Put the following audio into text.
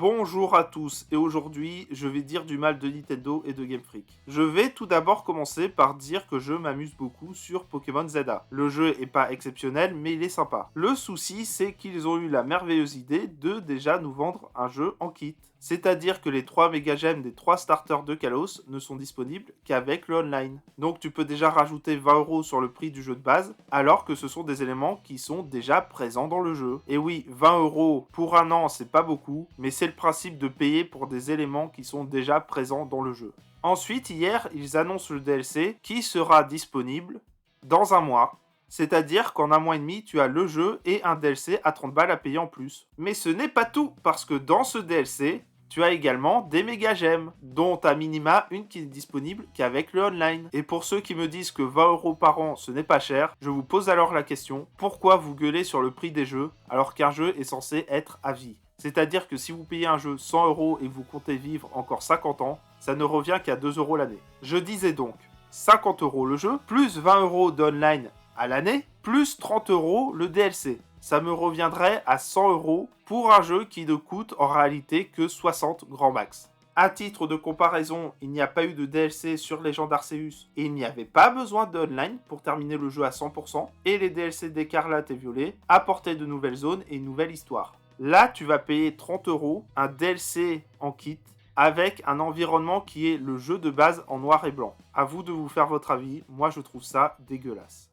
Bonjour à tous, et aujourd'hui, je vais dire du mal de Nintendo et de Game Freak. Je vais tout d'abord commencer par dire que je m'amuse beaucoup sur Pokémon ZA. Le jeu est pas exceptionnel, mais il est sympa. Le souci, c'est qu'ils ont eu la merveilleuse idée de déjà nous vendre un jeu en kit. C'est-à-dire que les 3 mégagemmes des 3 starters de Kalos ne sont disponibles qu'avec le online. Donc tu peux déjà rajouter 20€ sur le prix du jeu de base, alors que ce sont des éléments qui sont déjà présents dans le jeu. Et oui, 20€ pour un an, c'est pas beaucoup, mais c'est le principe de payer pour des éléments qui sont déjà présents dans le jeu. Ensuite, hier, ils annoncent le DLC qui sera disponible dans un mois. C'est-à-dire qu'en un mois et demi, tu as le jeu et un DLC à 30 balles à payer en plus. Mais ce n'est pas tout, parce que dans ce DLC, tu as également des méga gemmes, dont à minima une qui n'est disponible qu'avec le online. Et pour ceux qui me disent que 20€ par an ce n'est pas cher, je vous pose alors la question, pourquoi vous gueulez sur le prix des jeux alors qu'un jeu est censé être à vie? C'est-à-dire que si vous payez un jeu 100€ et que vous comptez vivre encore 50 ans, ça ne revient qu'à 2€ l'année. Je disais donc 50€ le jeu, plus 20€ d'online à l'année, plus 30€ le DLC. Ça me reviendrait à 100€ pour un jeu qui ne coûte en réalité que 60 grand max. À titre de comparaison, il n'y a pas eu de DLC sur Legend Arceus et il n'y avait pas besoin d'online pour terminer le jeu à 100% et les DLC d'Écarlate et Violet apportaient de nouvelles zones et une nouvelle histoire. Là, tu vas payer 30€, un DLC en kit, avec un environnement qui est le jeu de base en noir et blanc. À vous de vous faire votre avis, moi je trouve ça dégueulasse.